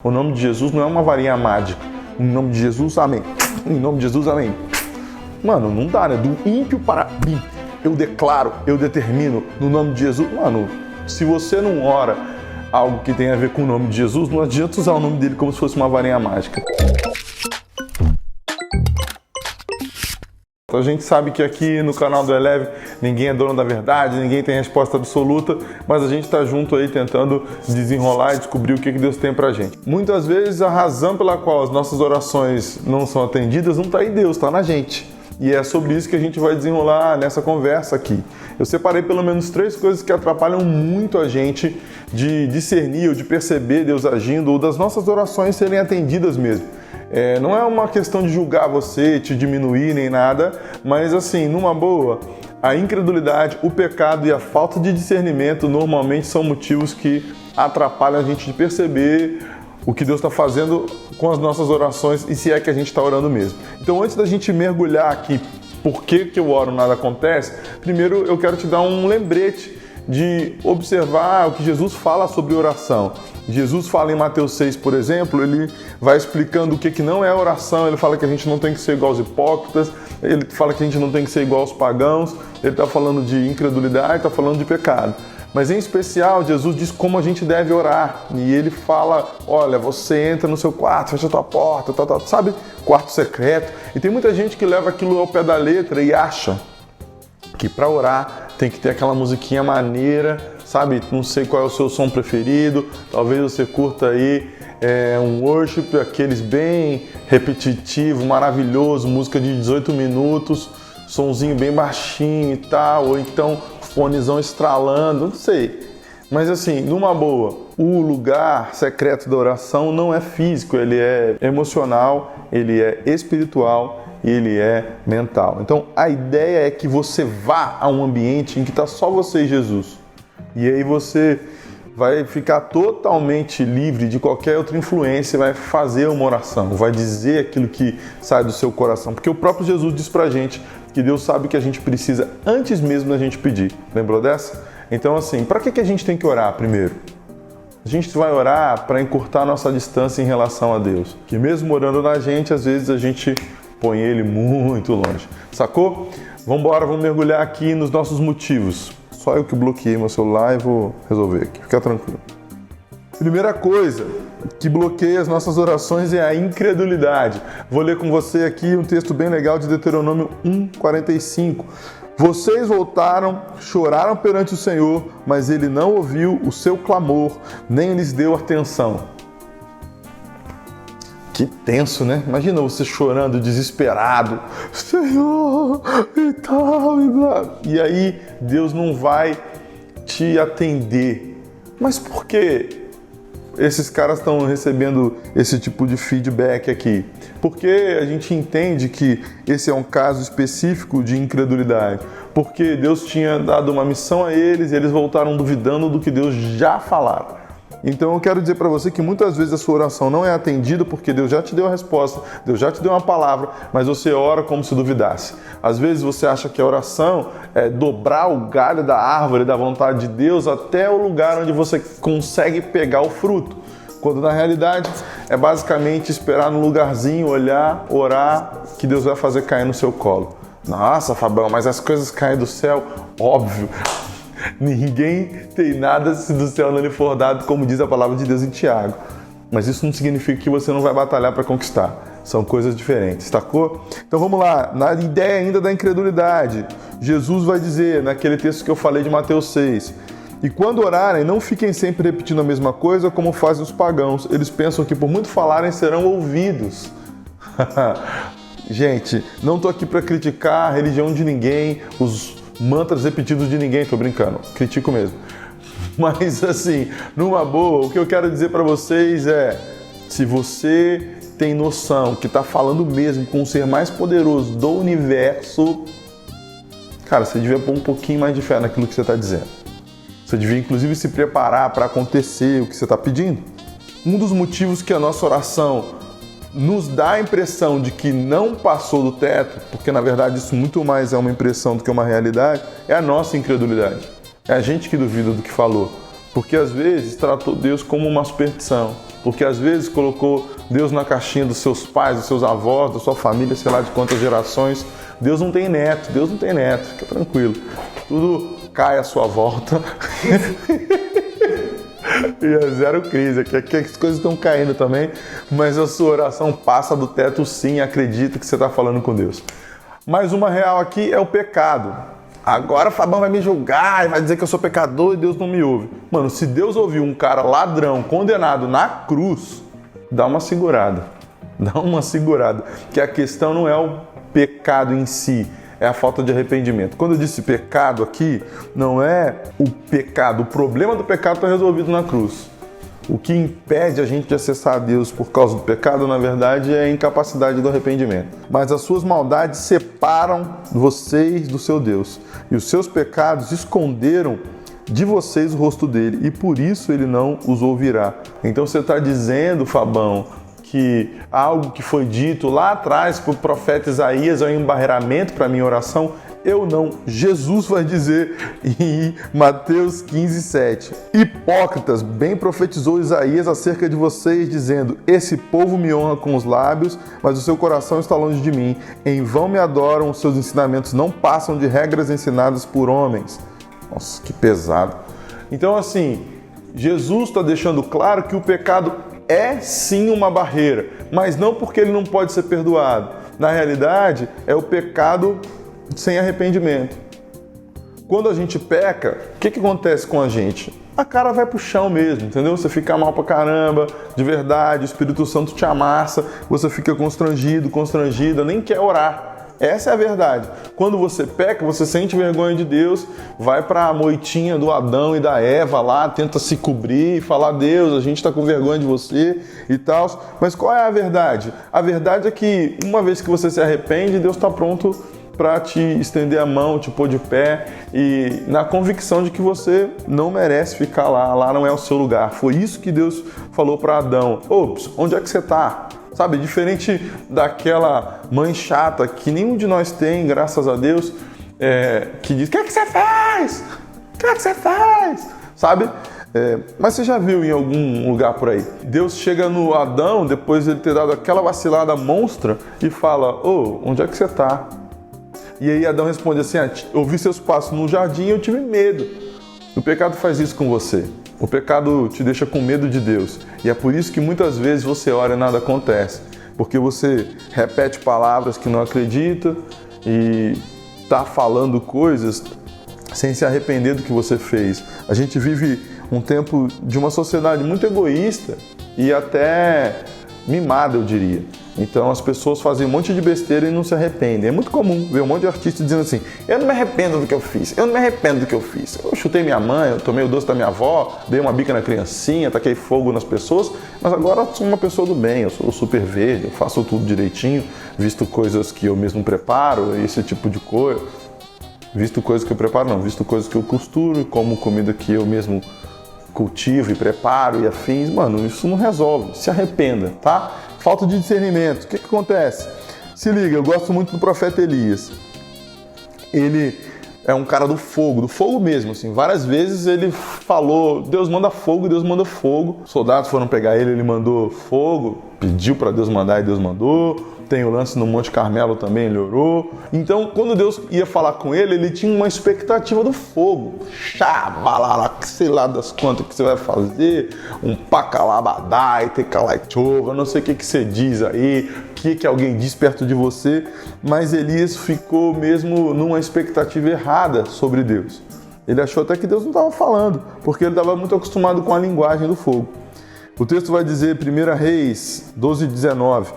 O nome de Jesus não é uma varinha mágica. Em nome de Jesus, amém. Em nome de Jesus, amém. Mano, não dá, né? Do ímpio para mim. Eu declaro, eu determino, no nome de Jesus. Mano, se você não ora algo que tem a ver com o nome de Jesus, não adianta usar o nome dele como se fosse uma varinha mágica. A gente sabe que aqui no canal do Eleve ninguém é dono da verdade, ninguém tem resposta absoluta, mas a gente está junto aí tentando desenrolar e descobrir o que Deus tem pra gente. Muitas vezes a razão pela qual as nossas orações não são atendidas não está em Deus, está na gente. E é sobre isso que a gente vai desenrolar nessa conversa aqui. Eu separei pelo menos 3 coisas que atrapalham muito a gente de discernir ou de perceber Deus agindo ou das nossas orações serem atendidas mesmo. Não é uma questão de julgar você, te diminuir nem nada, mas assim, numa boa, a incredulidade, o pecado e a falta de discernimento normalmente são motivos que atrapalham a gente de perceber o que Deus está fazendo com as nossas orações e se é que a gente está orando mesmo. Então, antes da gente mergulhar aqui, por que eu oro nada acontece, primeiro eu quero te dar um lembrete de observar o que Jesus fala sobre oração. Jesus fala em Mateus 6, por exemplo, ele vai explicando o que não é oração, ele fala que a gente não tem que ser igual aos hipócritas, ele fala que a gente não tem que ser igual aos pagãos, ele está falando de incredulidade, está falando de pecado. Mas em especial, Jesus diz como a gente deve orar. E ele fala, olha, você entra no seu quarto, fecha a tua porta, sabe? Quarto secreto. E tem muita gente que leva aquilo ao pé da letra e acha que para orar tem que ter aquela musiquinha maneira, sabe? Não sei qual é o seu som preferido, talvez você curta aí um worship, aqueles bem repetitivo, maravilhoso, música de 18 minutos, sonzinho bem baixinho e tal, ou então fonezão estralando, não sei. Mas assim, numa boa, o lugar secreto da oração não é físico, ele é emocional, ele é espiritual e ele é mental. Então a ideia é que você vá a um ambiente em que está só você e Jesus. E aí você vai ficar totalmente livre de qualquer outra influência, vai fazer uma oração, vai dizer aquilo que sai do seu coração. Porque o próprio Jesus diz pra gente que Deus sabe o que a gente precisa antes mesmo da gente pedir. Lembrou dessa? Então assim, para que a gente tem que orar primeiro? A gente vai orar para encurtar a nossa distância em relação a Deus. Que mesmo orando na gente, às vezes a gente põe Ele muito longe. Sacou? Vamos embora, vamos mergulhar aqui nos nossos motivos. Só eu que bloqueei meu celular e vou resolver aqui. Fica tranquilo. Primeira coisa que bloqueia as nossas orações é a incredulidade. Vou ler com você aqui um texto bem legal de Deuteronômio 1:45. Vocês voltaram, choraram perante o Senhor, mas Ele não ouviu o seu clamor, nem lhes deu atenção. Que tenso, né? Imagina você chorando, desesperado. Senhor, e tal, e blá. E aí Deus não vai te atender. Mas por que esses caras estão recebendo esse tipo de feedback aqui? Porque a gente entende que esse é um caso específico de incredulidade. Porque Deus tinha dado uma missão a eles e eles voltaram duvidando do que Deus já falara. Então eu quero dizer para você que muitas vezes a sua oração não é atendida porque Deus já te deu a resposta, Deus já te deu uma palavra, mas você ora como se duvidasse. Às vezes você acha que a oração é dobrar o galho da árvore da vontade de Deus até o lugar onde você consegue pegar o fruto. Quando na realidade é basicamente esperar no lugarzinho, olhar, orar, que Deus vai fazer cair no seu colo. Nossa, Fabão, mas as coisas caem do céu? Óbvio. Ninguém tem nada se do céu não lhe for dado, como diz a palavra de Deus em Tiago. Mas isso não significa que você não vai batalhar para conquistar. São coisas diferentes, sacou? Então vamos lá, na ideia ainda da incredulidade. Jesus vai dizer, naquele texto que eu falei de Mateus 6, e quando orarem, não fiquem sempre repetindo a mesma coisa como fazem os pagãos. Eles pensam que por muito falarem serão ouvidos. Gente, não estou aqui para criticar a religião de ninguém, os mantras repetidos de ninguém, tô brincando, critico mesmo. Mas assim, numa boa, o que eu quero dizer para vocês é, se você tem noção que tá falando mesmo com o ser mais poderoso do universo, cara, você devia pôr um pouquinho mais de fé naquilo que você tá dizendo. Você devia inclusive se preparar para acontecer o que você tá pedindo. Um dos motivos que a nossa oração nos dá a impressão de que não passou do teto, porque na verdade isso muito mais é uma impressão do que uma realidade, é a nossa incredulidade. É a gente que duvida do que falou. Porque às vezes tratou Deus como uma superstição. Porque às vezes colocou Deus na caixinha dos seus pais, dos seus avós, da sua família, sei lá de quantas gerações. Deus não tem neto, fica tranquilo. Tudo cai à sua volta. E é zero crise, aqui as coisas estão caindo também, mas a sua oração passa do teto sim, acredita que você está falando com Deus. Mais uma real aqui é o pecado. Agora o Fabão vai me julgar e vai dizer que eu sou pecador e Deus não me ouve. Mano, se Deus ouviu um cara ladrão, condenado na cruz, dá uma segurada. Que a questão não é o pecado em si, é a falta de arrependimento. Quando eu disse pecado aqui, não é o pecado. O problema do pecado está resolvido na cruz. O que impede a gente de acessar a Deus por causa do pecado, na verdade, é a incapacidade do arrependimento. Mas as suas maldades separam vocês do seu Deus. E os seus pecados esconderam de vocês o rosto dele. E por isso ele não os ouvirá. Então você está dizendo, Fabão, que algo que foi dito lá atrás para o profeta Isaías é um embarreiramento para a minha oração? Eu não. Jesus vai dizer em Mateus 15:7. Hipócritas, bem profetizou Isaías acerca de vocês, dizendo: esse povo me honra com os lábios, mas o seu coração está longe de mim. Em vão me adoram, os seus ensinamentos não passam de regras ensinadas por homens. Nossa, que pesado. Então, assim, Jesus está deixando claro que o pecado é sim uma barreira, mas não porque ele não pode ser perdoado. Na realidade, é o pecado sem arrependimento. Quando a gente peca, o que acontece com a gente? A cara vai pro chão mesmo, entendeu? Você fica mal pra caramba, de verdade, o Espírito Santo te amassa, você fica constrangido, constrangida, nem quer orar. Essa é a verdade. Quando você peca, você sente vergonha de Deus, vai para a moitinha do Adão e da Eva lá, tenta se cobrir e falar: Deus, a gente está com vergonha de você e tal. Mas qual é a verdade? A verdade é que uma vez que você se arrepende, Deus está pronto para te estender a mão, te pôr de pé e na convicção de que você não merece ficar lá não é o seu lugar. Foi isso que Deus falou para Adão: ops, onde é que você está? Sabe, diferente daquela mãe chata que nenhum de nós tem, graças a Deus, que diz: o que é que você faz? O que é que você faz? Sabe? Mas você já viu em algum lugar por aí? Deus chega no Adão, depois de ele ter dado aquela vacilada monstra, e fala: onde é que você está? E aí Adão responde assim: ouvi seus passos no jardim e eu tive medo. O pecado faz isso com você. O pecado te deixa com medo de Deus. E é por isso que muitas vezes você ora e nada acontece. Porque você repete palavras que não acredita e está falando coisas sem se arrepender do que você fez. A gente vive um tempo de uma sociedade muito egoísta e até mimada, eu diria. Então as pessoas fazem um monte de besteira e não se arrependem. É muito comum ver um monte de artistas dizendo assim: eu não me arrependo do que eu fiz, eu chutei minha mãe, eu tomei o doce da minha avó, dei uma bica na criancinha, taquei fogo nas pessoas, mas agora eu sou uma pessoa do bem, eu sou super verde, eu faço tudo direitinho, visto coisas que eu mesmo preparo, esse tipo de coisa. Visto coisas que eu preparo não, visto coisas que eu costuro, como comida que eu mesmo cultivo e preparo e afins. Mano, isso não resolve, se arrependa, tá? Falta de discernimento. O que acontece? Se liga, eu gosto muito do profeta Elias. Ele é um cara do fogo mesmo, assim. Várias vezes ele falou: Deus manda fogo e Deus manda fogo. Os soldados foram pegar ele mandou fogo, pediu para Deus mandar e Deus mandou. Tem o lance no Monte Carmelo também, ele orou. Então, quando Deus ia falar com ele, ele tinha uma expectativa do fogo. Xabalala, sei lá das quantas que você vai fazer, um pacalabadai, tecalaitova, não sei o que você diz aí, o que alguém diz perto de você, mas Elias ficou mesmo numa expectativa errada sobre Deus. Ele achou até que Deus não estava falando, porque ele estava muito acostumado com a linguagem do fogo. O texto vai dizer, 1 Reis 19:12.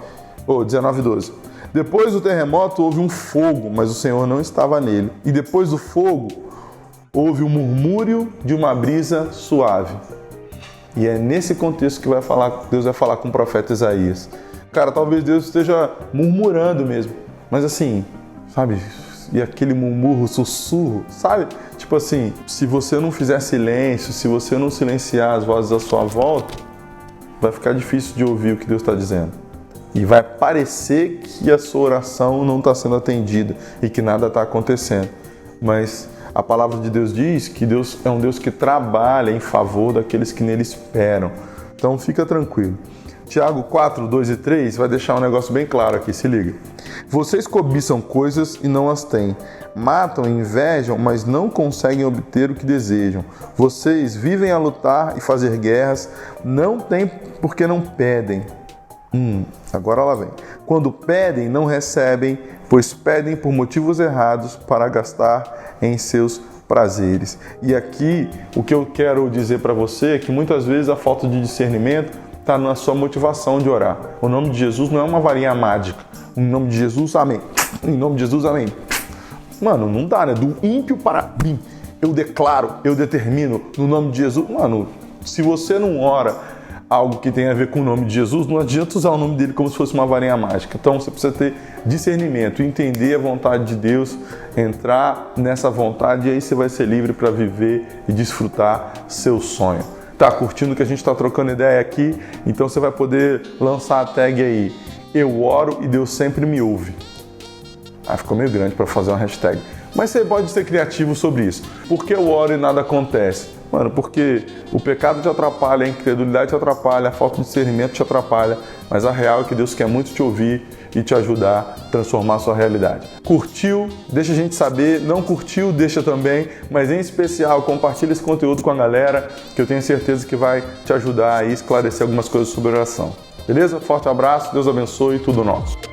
Depois do terremoto houve um fogo, mas o Senhor não estava nele. E depois do fogo houve um murmúrio de uma brisa suave. E é nesse contexto que Deus vai falar com o profeta Isaías. Cara, talvez Deus esteja murmurando mesmo, mas assim, sabe? E aquele murmúrio, sussurro, sabe? Tipo assim, se você não fizer silêncio, se você não silenciar as vozes à sua volta, vai ficar difícil de ouvir o que Deus está dizendo. E vai parecer que a sua oração não está sendo atendida e que nada está acontecendo. Mas A palavra de Deus diz que Deus é um Deus que trabalha em favor daqueles que nele esperam. Então fica tranquilo. Tiago 4, 2 e 3 vai deixar um negócio bem claro aqui, se liga. Vocês cobiçam coisas e não as têm. Matam e invejam, mas não conseguem obter o que desejam. Vocês vivem a lutar e fazer guerras, não têm porque não pedem. Agora lá vem. Quando pedem, não recebem, pois pedem por motivos errados para gastar em seus prazeres. E aqui, o que eu quero dizer para você é que muitas vezes a falta de discernimento está na sua motivação de orar. O nome de Jesus não é uma varinha mágica. Em nome de Jesus, amém. Em nome de Jesus, amém. Mano, não dá, né? Do ímpio para mim. Eu declaro, eu determino no nome de Jesus. Mano, se você não ora algo que tem a ver com o nome de Jesus, não adianta usar o nome dele como se fosse uma varinha mágica. Então você precisa ter discernimento, entender a vontade de Deus, entrar nessa vontade e aí você vai ser livre para viver e desfrutar seu sonho. Tá curtindo que a gente está trocando ideia aqui? Então você vai poder lançar a tag aí, eu oro e Deus sempre me ouve. Ficou meio grande para fazer uma hashtag. Mas você pode ser criativo sobre isso. Por que eu oro e nada acontece? Mano, porque o pecado te atrapalha, a incredulidade te atrapalha, a falta de discernimento te atrapalha, mas a real é que Deus quer muito te ouvir e te ajudar a transformar a sua realidade. Curtiu? Deixa a gente saber. Não curtiu? Deixa também. Mas em especial, compartilha esse conteúdo com a galera, que eu tenho certeza que vai te ajudar a esclarecer algumas coisas sobre oração. Beleza? Forte abraço, Deus abençoe, tudo nosso.